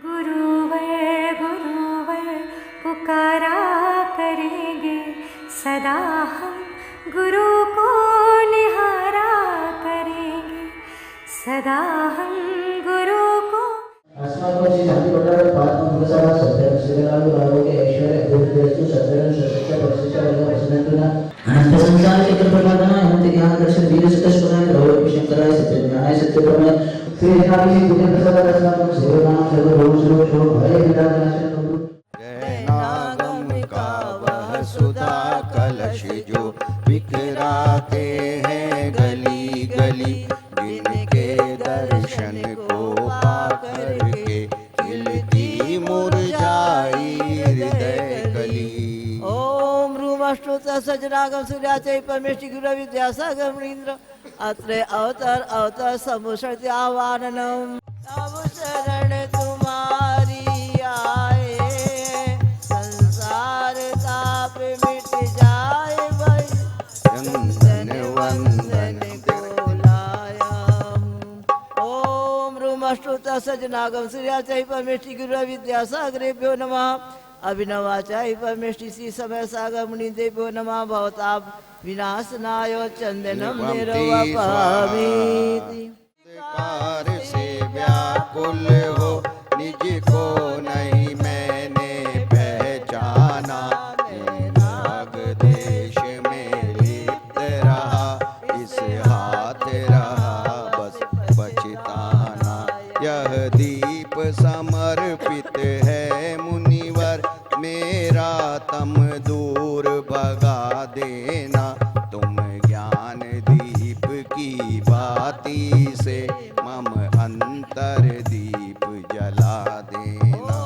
गुरुवर गुरुवर पुकारा करेंगे सदा हम, गुरु को निहारा करेंगे सदा हम, गुरु को। अनंत संसार चक्र प्रभातना अनंत ज्ञान दर्शन वीर सतस्पदाय प्रभु शंकराय सत्य न्याय सत्य प्रमेय श्री हरि बुद्धि प्रसाद रत्नाकम सेवनाम सर्व रोग शोक भय विदानाशन प्रभु। जय नागम का वह सुधा कलश जो बिखराते हैं गली गली, जिनके दर्शन को पाकर के खिलती मुरझाई हृदय कली। ओम रूमष्टुत सजनागम सूर्याचय परमेष्टि गुरु विद्यासागर मुनीन्द्र अत्रे अवतार अवतार समुशक्ति आवाहनम। तब शरण तुम्हारी आए संसार ताप मिट जाए भाई, चंदन वंदन को लाया। ओम रूमष्टुत सजनागम सूर्याचय परमेष्टि गुरु विद्यासागरेभ्यो नमः। अभिनवाचार्य परमेष्टि श्री समय सागर मुनि देवो नमः। भवताप विनाशनाय चंदनम निरवपामीति। कार से व्याकुल हो निज को नहीं मैंने पहचाना, नाग देश में लिप्त रहा इस हाथ रहा बस पछताना। यह दीप समर्पित है मुनिवर, मेरा तम दूर भगा देना। तुम ज्ञान दीप की बाती से मम अंतर दीप जला देना।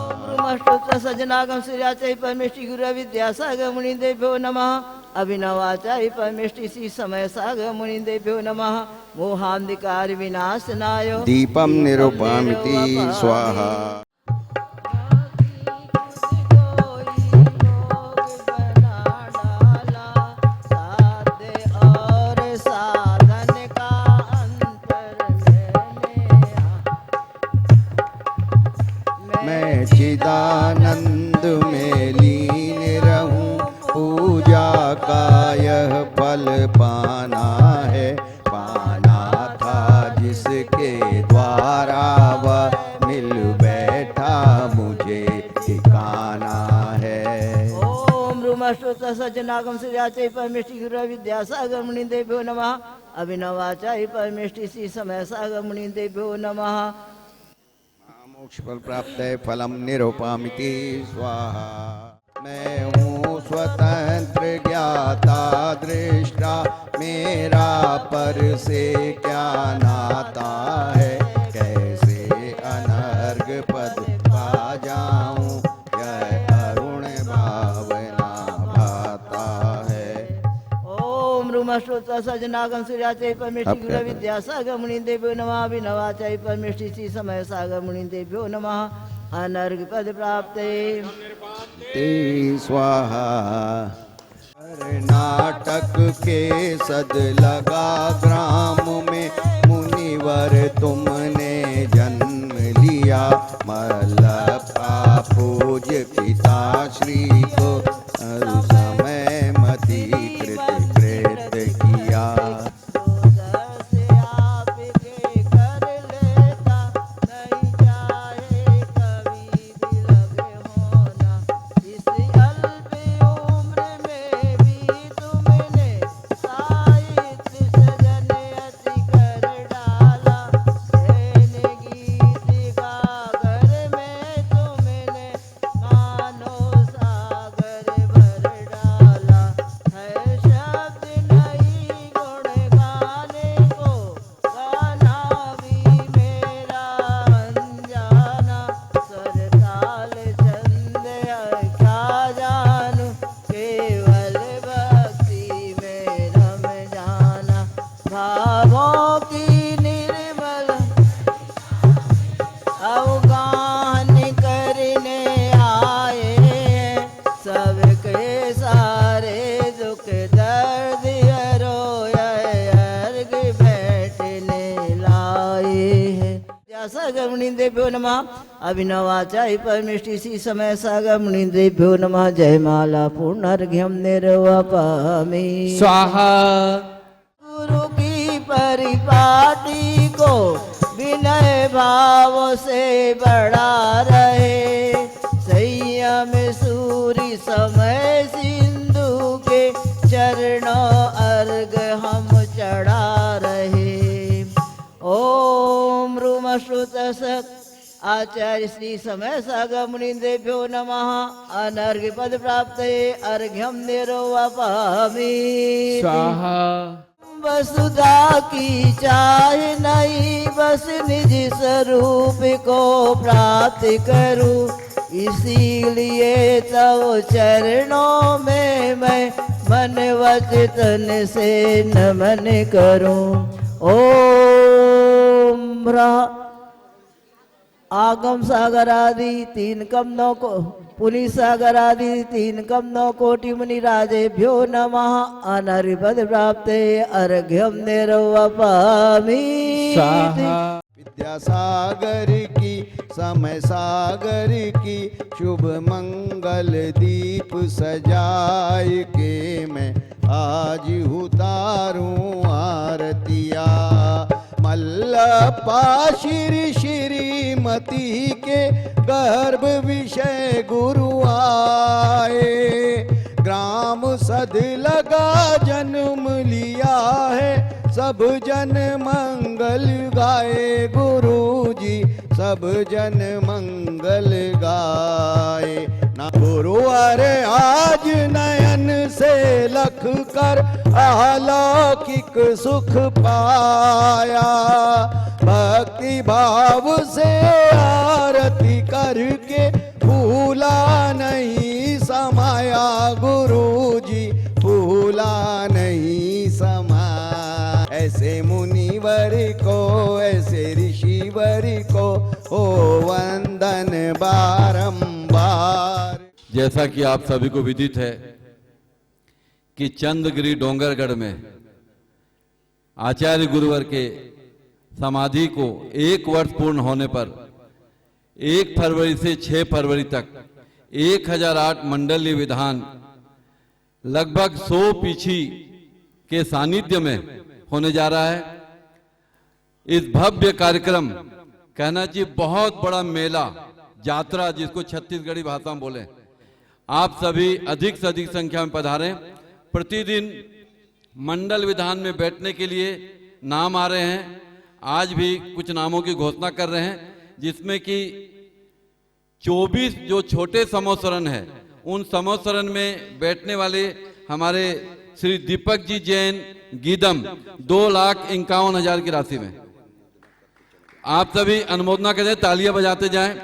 सजनागम सूर्याचय परमेष्टि गुरु विद्यासागर मुनि देभ्यो नमः। अभिनवाचार्य परमेष्टि श्री समय सागर मुनि देभ्यो नमः। मोहांधिकार विनाशनाय दीपम निरूपमिति स्वाहा। मैं चिदानंद में लीन रहूं, पूजा का यह फल पाना है। पाना था जिसके द्वारा वह मिल बैठा मुझे ठिकाना है। ओम रूमष्टुत सज्जनागम सूर्याचय परमेष्टि गुरु विद्यासागर मुनि देभ्यो नमः। अभिनवाचार्य परमेष्टि श्री समय सागर मुनि देभ्यो नमः। मोक्ष फल प्राप्त है फलम निरूपमिति स्वाहा। मैं हूँ स्वतंत्र ज्ञाता दृष्टा, मेरा पर से क्या नाता है। कैसे अनर्घ पद पा जाऊं, यह अरुण भावना भाता है। ओम रूमष्टुत सजनागम सूर्याचय परमेष्टि गुरु विद्यासागर मुनि देभ्यो नमः। अभिनवाचार्य परमेष्टि श्री समय सागर मुनि देभ्यो नमः। अनर्घ पद प्राप्ते ते स्वाहा। नाटक के सद लगा ग्राम में मुनिवर तुमने जन्म लिया। मल्लपा पूज पिता श्री को समय मति कृत प्रेत किया। मुनिदेभ्यो नमः अभिनवाचार्य परमेष्टि श्री समय सागर मुनिदेभ्यो नमः जय माला पूर्णार्घ्यम निर्वापयामि स्वाहा। गुरु की परिपाटी को विनय भाव से बढ़ा रहे, संयम सूर्य समय सिंधु के चरणों अर्घ हम चढ़ा रहे। ओम रूम श्रुतसक आचार्य श्री समय सागर मुनिदेभ्यो नमः अनर्घ्य पद प्राप्त अर्घ्यम निर्वापयामि स्वाहा। वसुधा की चाहे नहीं बस निज स्वरूप को प्राप्त करूं, इसीलिए तव चरणों में मैं मन वचन से नमन करूं। ओम आगम सागर आदि 3 कमलों को पुनि सागर आदि 3 कमलों कोटि मुनि राजेभ्यो नमः अनर्पद प्राप्त अर्घ्यम निर्वापयामि विद्यासागर की समय सागर की शुभ मंगल दीप सजाए के मैं आज उतारूं आरतिया। मल्लपा श्रीमती के गर्भ विषय गुरु आए, ग्राम सद लगा जन्म लिया है, सब जन मंगल गाए गुरु जी सब जन मंगल गाए। ना गुरु अरे आज नयन से लख कर अलौकिक सुख पाया, भक्ति भाव से आरती करके भूला नहीं समाया गुरु जी भूला नहीं समाया। ऐसे मुनिवर को ऐसे ऋषिवर को हो वंदन बारंबार। जैसा कि आप सभी को विदित है कि चंद्रगिरी डोंगरगढ़ में आचार्य गुरुवर के समाधि को 1 वर्ष पूर्ण होने पर 1 फरवरी से 6 फरवरी तक 1008 मंडलीय विधान लगभग 100 पीछी के सानिध्य में होने जा रहा है। इस भव्य कार्यक्रम कहना चाहिए बहुत बड़ा मेला यात्रा जिसको छत्तीसगढ़ी भाषा में बोले, आप सभी अधिक से अधिक संख्या में पधारें। प्रतिदिन मंडल विधान में बैठने के लिए नाम आ रहे हैं, आज भी कुछ नामों की घोषणा कर रहे हैं, जिसमें कि 24 जो छोटे समोसरन है उन समोसरन में बैठने वाले हमारे श्री दीपक जी जैन गीदम 2,51,000 की राशि में आप सभी अनुमोदना करें, तालियां बजाते जाएं।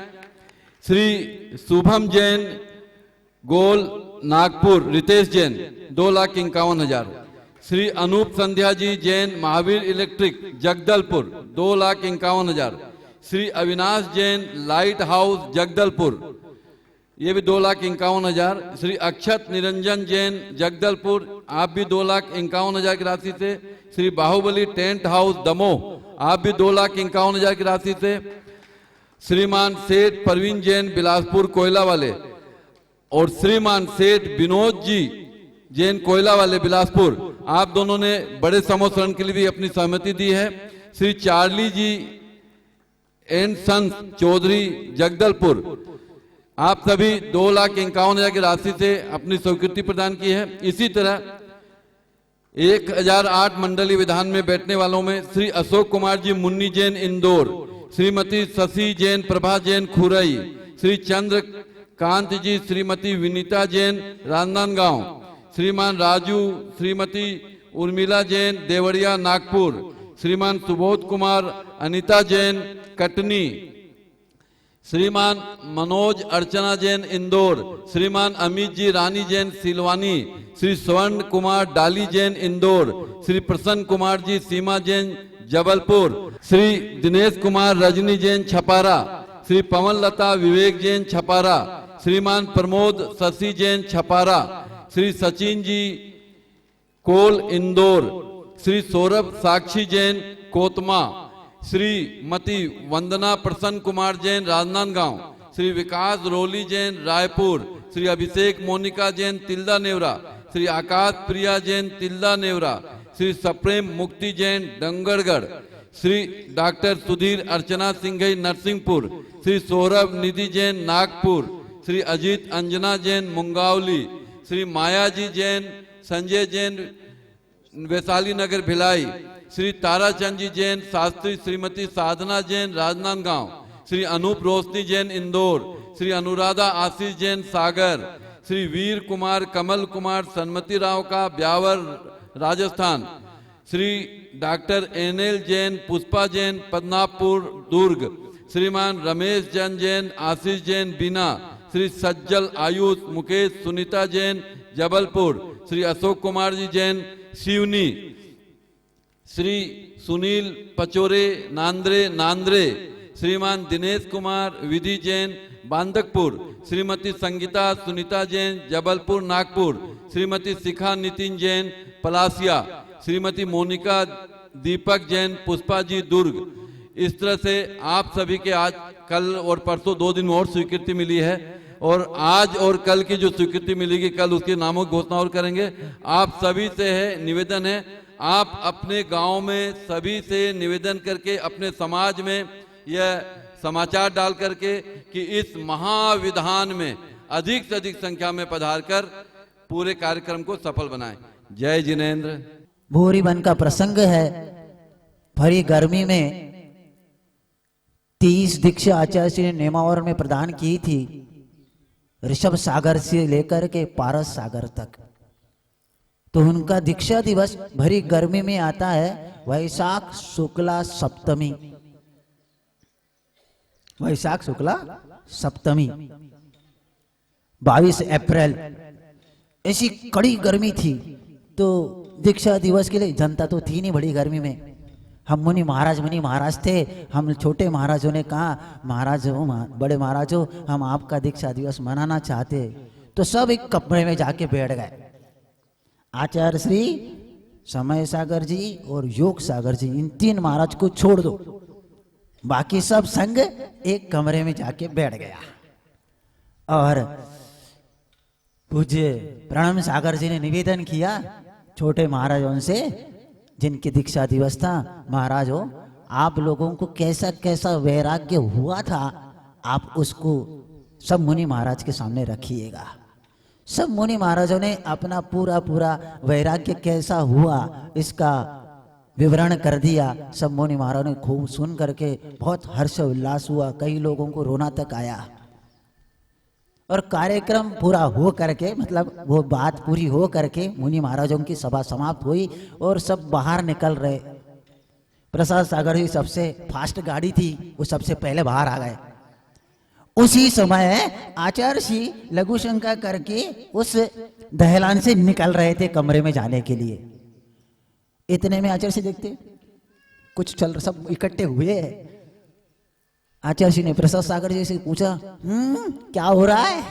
Shri Shubham Jain Gol Nagpur Ritesh Jain 2,51,000। Shri Anoop Sandhya ji Jain Mahavir electric Jagdalpur 2,51,000। Shri Avinash Jain light house Jagdalpur ये भी 2,51,000। श्री अक्षत निरंजन जैन जगदलपुर आप भी 2,51,000 की राशि से। श्री बाहुबली टेंट हाउस दमोह आप भी 2,51,000 की राशि से। श्रीमान सेठ परवीन जैन बिलासपुर कोयला वाले और श्रीमान सेठ विनोद जी जैन कोयला वाले बिलासपुर आप दोनों ने बड़े समोसरण के लिए भी अपनी सहमति दी है। Shri Charlie ji and sons Chaudhary Jagdalpur आप सभी 2,51,000 की राशि से अपनी स्वीकृति प्रदान की है। इसी तरह 1008 मंडलीय विधान में बैठने वालों में श्री अशोक कुमार जी मुन्नी जैन इंदौर, श्रीमती शशि जैन प्रभा जैन खुरई, श्री चंद्र कांत जी श्रीमती विनीता जैन राजनांदगांव, श्रीमान राजू श्रीमती उर्मिला जैन देवरिया नागपुर, श्रीमान सुबोध कुमार अनीता जैन कटनी, श्रीमान मनोज अर्चना जैन इंदौर, श्रीमान अमित जी रानी जैन सिलवानी, श्री स्वर्ण कुमार डाली जैन इंदौर, श्री प्रसन्न कुमार जी सीमा जैन जबलपुर, श्री दिनेश कुमार रजनी जैन छपारा, श्री पवन लता विवेक जैन छपारा, श्रीमान प्रमोद शशि जैन छपारा, श्री सचिन जी कोल इंदौर, श्री सौरभ साक्षी जैन कोतमा, श्रीमती वंदना प्रसन्न कुमार जैन राजनांदगांव, श्री विकास रोली जैन रायपुर, श्री अभिषेक मोनिका जैन तिल्दा नेवरा, श्री आकाश प्रिया जैन तिल्दा नेवरा, श्री सप्रेम मुक्ति जैन डंगरगढ़, श्री डॉक्टर सुधीर अर्चना सिंघई नरसिंहपुर, श्री सौरभ निधि जैन नागपुर, श्री अजीत अंजना जैन मुंगावली, श्री माया जी जैन संजय जैन वैशाली नगर भिलाई, श्री ताराचंद जी जैन शास्त्री, श्रीमती साधना जैन राजनांदगांव, श्री अनूप रोशनी जैन इंदौर, श्री अनुराधा आशीष जैन सागर, श्री वीर कुमार कमल कुमार सन्मति राव का ब्यावर राजस्थान, श्री डॉक्टर एनएल जैन पुष्पा जैन पद्मनाभपुर दुर्ग, श्रीमान रमेश जैन आशीष जैन बीना, श्री सज्जल आयुष मुकेश सुनीता जैन जबलपुर, श्री अशोक कुमार जी जैन सिवनी, श्री सुनील पचोरे नांद्रे, श्रीमान दिनेश कुमार विधि जैन बांदकपुर, श्रीमती संगीता सुनीता जैन जबलपुर नागपुर, श्रीमती शिखा नितिन जैन पलासिया, श्रीमती मोनिका दीपक जैन पुष्पा जी दुर्ग। इस तरह से आप सभी के आज कल और परसों 2 दिन में और स्वीकृति मिली है और आज और कल की जो स्वीकृति मिलेगी कल उसके नामों की घोषणा और करेंगे। आप सभी से है निवेदन है, आप अपने गांव में सभी से निवेदन करके अपने समाज में यह समाचार डाल करके कि इस महाविधान में अधिक से अधिक संख्या में पधार कर पूरे कार्यक्रम को सफल बनाएं। जय जिनेन्द्र। भूरी वन का प्रसंग है। भरी गर्मी में 30 दीक्षा आचार्य श्री ने नेमावर में प्रदान की थी, ऋषभ सागर से लेकर के पारस सागर तक। तो उनका दीक्षा दिवस भरी गर्मी में आता है वैशाख शुक्ला सप्तमी, वैशाख शुक्ला सप्तमी 22 अप्रैल। ऐसी कड़ी गर्मी थी तो दीक्षा दिवस के लिए जनता तो थी नहीं बड़ी गर्मी में। हम मुनि महाराज थे, हम छोटे महाराजों ने कहा महाराज हो बड़े महाराज हो हम आपका दीक्षा दिवस मनाना चाहते, तो सब एक कमरे में जाके बैठ गए। आचार्य श्री समय सागर जी और योग सागर जी इन 3 महाराज को छोड़ दो, बाकी सब संग एक कमरे में जाके बैठ गया। और पूज्य प्रणम सागर जी ने निवेदन किया छोटे महाराजों से जिनके दीक्षा दिवस था, महाराज हो आप लोगों को कैसा कैसा वैराग्य हुआ था आप उसको सब मुनि महाराज के सामने रखिएगा। सब मुनि महाराजों ने अपना पूरा वैराग्य कैसा हुआ इसका विवरण कर दिया। सब मुनि महाराजों ने खूब सुन करके बहुत हर्ष उल्लास हुआ, कई लोगों को रोना तक आया। और कार्यक्रम पूरा हो करके मतलब वो बात पूरी हो करके मुनि महाराजों की सभा समाप्त हुई और सब बाहर निकल रहे। प्रसाद सागर जी सबसे फास्ट गाड़ी थी, वो सबसे पहले बाहर आ गए। उसी समय आचार्य श्री लघु शंका करके उस दहलान से निकल रहे थे कमरे में जाने के लिए। इतने में आचार्य श्री देखते कुछ चल सब इकट्ठे हुए। आचार्य श्री ने प्रसाद सागर जी से पूछा क्या हो रहा है?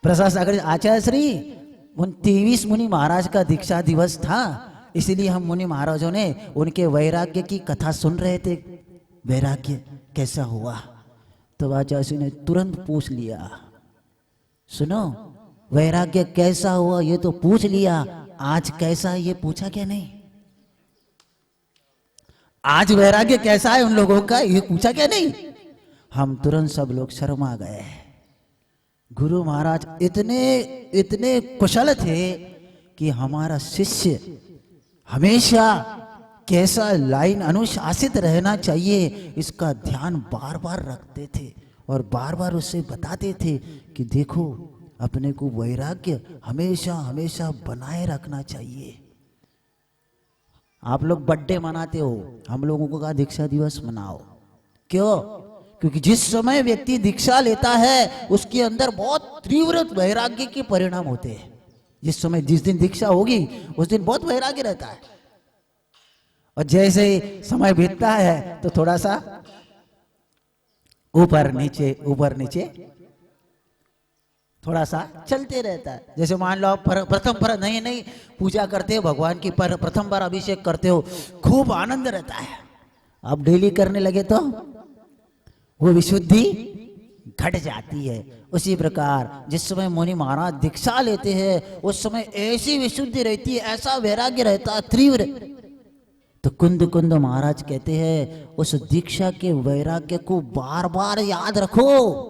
प्रसाद सागर जी आचार्य श्री 23 मुनि महाराज का दीक्षा दिवस था, इसलिए हम मुनि महाराजों ने उनके वैराग्य की कथा सुन रहे थे। वैराग्य कैसा हुआ? तो आचार्य श्री ने तुरंत पूछ लिया, सुनो वैराग्य कैसा हुआ ये तो पूछ लिया, आज कैसा ये पूछा क्या नहीं? आज वैराग्य कैसा है उन लोगों का ये पूछा क्या नहीं? हम तुरंत सब लोग शर्मा गए। गुरु महाराज इतने कुशल थे कि हमारा शिष्य हमेशा कैसा लाइन अनुशासित रहना चाहिए इसका ध्यान बार बार रखते थे और बार बार उससे बताते थे कि देखो अपने को वैराग्य हमेशा हमेशा बनाए रखना चाहिए। आप लोग बर्थडे मनाते हो, हम लोगों का दीक्षा दिवस मनाओ। क्यों? क्योंकि जिस समय व्यक्ति दीक्षा लेता है उसके अंदर बहुत तीव्र वैराग्य के परिणाम होते हैं। जिस दिन दीक्षा होगी उस दिन बहुत वैराग्य रहता है और जैसे समय बीतता है तो थोड़ा सा ऊपर नीचे थोड़ा सा चलते रहता है। जैसे मान लो आप प्रथम बार नहीं पूजा करते हो भगवान की, पर प्रथम बार अभिषेक करते हो, खूब आनंद रहता है। अब डेली करने लगे तो वो विशुद्धि घट जाती है। उसी प्रकार जिस समय मुनि महाराज दीक्षा लेते हैं उस समय ऐसी विशुद्धि रहती है, ऐसा वैराग्य रहता है तीव्र। तो कुंद कुंद महाराज कहते हैं उस दीक्षा के वैराग्य को बार बार याद रखो,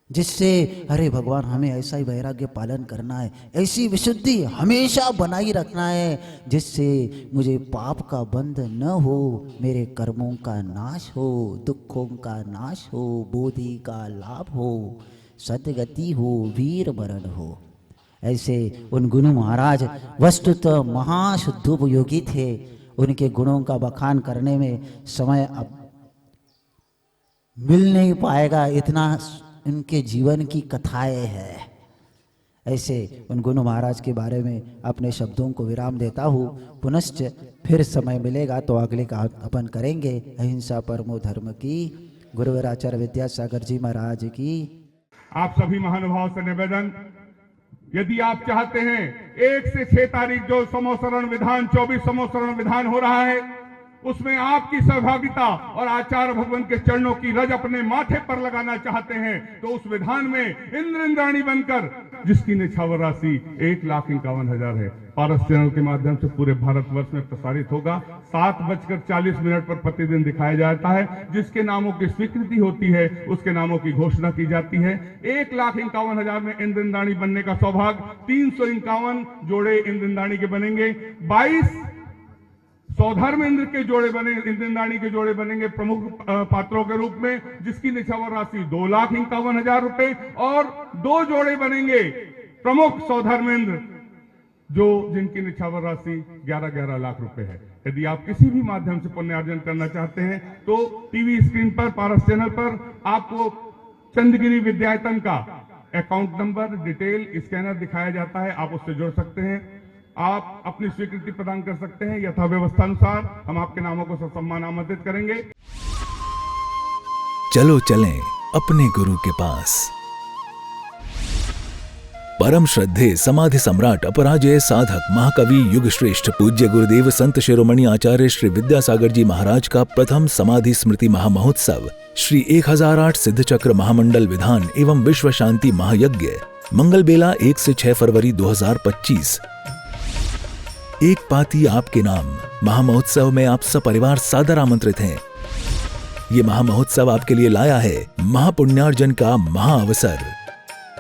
जिससे अरे भगवान हमें ऐसा ही वैराग्य पालन करना है, ऐसी विशुद्धि हमेशा बनाई रखना है, जिससे मुझे पाप का बंध न हो, मेरे कर्मों का नाश हो, दुखों का नाश हो, बोधि का लाभ हो, सदगति हो, वीर मरण हो। ऐसे उन गुरु महाराज वस्तुतः महाशुद्धोपयोगी थे। उनके गुणों का बखान करने में समय अब मिल नहीं पाएगा, इतना उनके जीवन की कथाएं हैं। ऐसे उन गुरु महाराज के बारे में अपने शब्दों को विराम देता हूँ। पुनश्च फिर समय मिलेगा तो अगले का अपन करेंगे। अहिंसा परमो धर्म की। गुरुवर आचार्य विद्यासागर जी महाराज की। आप सभी महानुभाव से निवेदन, यदि आप चाहते हैं 1 से 6 तारीख जो समोसरण विधान 24 समोसरण विधान हो रहा है उसमें आपकी सहभागिता और आचार्य भगवान के चरणों की रज अपने माथे पर लगाना चाहते हैं तो उस विधान में इंद्र इंद्राणी बनकर जिसकी निछावर राशि 1,51,000 है, पारस चैनल के माध्यम से पूरे भारतवर्ष में प्रसारित होगा। 7:40 पर प्रतिदिन दिखाया जाता है। जिसके नामों की स्वीकृति होती है उसके नामों की घोषणा की जाती है। 1,51,000 में इंद्र इंद्राणी बनने का सौभाग्य 351 जोड़े इंद्र इंद्राणी के बनेंगे। 22 सौधर्म इंद्र के जोड़े बने, इंद्र इंद्राणी के जोड़े बनेंगे प्रमुख पात्रों के रूप में, जिसकी निछावर राशि 2,51,000 रुपए, और 2 जोड़े बनेंगे प्रमुख सौधर्म इंद्र जिनकी निछावर राशि 11-11 लाख रुपए है। यदि आप किसी भी माध्यम से पुण्यार्जन करना चाहते हैं तो टीवी स्क्रीन पर पारस चैनल पर आपको चंद्रगिरी विद्यायतन का अकाउंट नंबर, डिटेल, स्कैनर दिखाया जाता है। आप उससे जुड़ सकते हैं। आप अपनी स्वीकृति प्रदान कर सकते हैं। यथा व्यवस्था अनुसार हम आपके नामों को ससम्मान आमंत्रित करेंगे। चलो चलें अपने गुरु के पास। परम श्रद्धेय समाधि सम्राट अपराजय साधक महाकवि युग श्रेष्ठ पूज्य गुरुदेव संत शिरोमणि आचार्य श्री विद्यासागर जी महाराज का प्रथम समाधि स्मृति महामहोत्सव श्री 1008 सिद्ध चक्र महामंडल विधान एवं विश्व शांति महायज्ञ मंगल बेला 1 से 6 फरवरी 2025। एक पाती आपके नाम महामहोत्सव में आप सपरिवार सादर आमंत्रित हैं। ये महामहोत्सव आपके लिए लाया है महापुण्यार्जन का महाअवसर।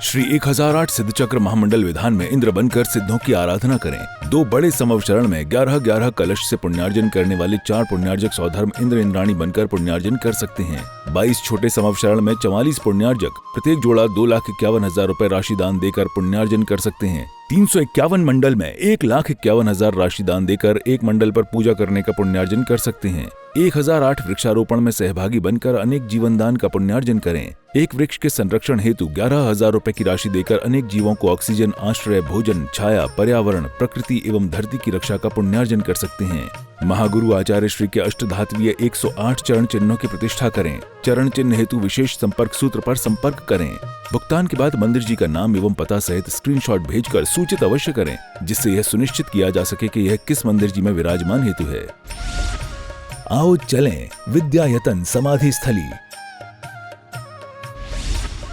श्री 1008 सिद्ध चक्र महामंडल विधान में इंद्र बनकर सिद्धों की आराधना करें। 2 बड़े समवचरण में 11-11 कलश से पुण्यार्जन करने वाले 4 पुण्यार्जक सौधर्म इंद्र इंद्राणी बनकर पुण्यार्जन कर सकते हैं। 22 छोटे समवचरण में 44 पुण्यार्जक प्रत्येक जोड़ा 2,51,000 रुपए राशि दान देकर पुण्यार्जन कर सकते हैं। 351 मंडल में 1,51,000 राशि दान देकर एक मंडल पर पूजा करने का पुण्यार्जन कर सकते हैं। 1008 वृक्षारोपण में सहभागी बनकर अनेक जीवन दान का पुण्यार्जन करें। एक वृक्ष के संरक्षण हेतु 11,000 रुपए की राशि देकर अनेक जीवों को ऑक्सीजन, आश्रय, भोजन, छाया, पर्यावरण, प्रकृति एवं धरती की रक्षा का पुण्यार्जन कर सकते हैं। महागुरु आचार्य श्री के अष्टधात्वीय 108 चरण चिन्हों की प्रतिष्ठा करें। चरण चिन्ह हेतु विशेष संपर्क सूत्र पर संपर्क करें। भुगतान के बाद मंदिर जी का नाम एवं पता सहित स्क्रीनशॉट भेजकर सूचित अवश्य करें, जिससे यह सुनिश्चित किया जा सके कि यह किस मंदिर जी में विराजमान हेतु है। आओ चलें विद्यायतन समाधि स्थली।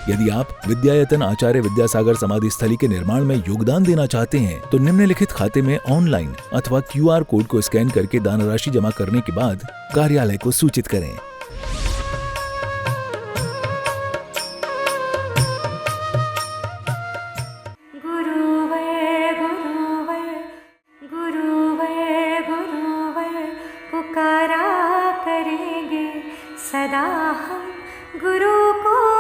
यदि आप विद्यायतन आचार्य विद्यासागर समाधि स्थली के निर्माण में योगदान देना चाहते हैं तो निम्नलिखित खाते में ऑनलाइन अथवा QR कोड को स्कैन करके दान राशि जमा करने के बाद कार्यालय को सूचित करें। गुरुवर गुरुवर गुरुवर गुरुवर पुकारा करेंगे सदा हम गुरु को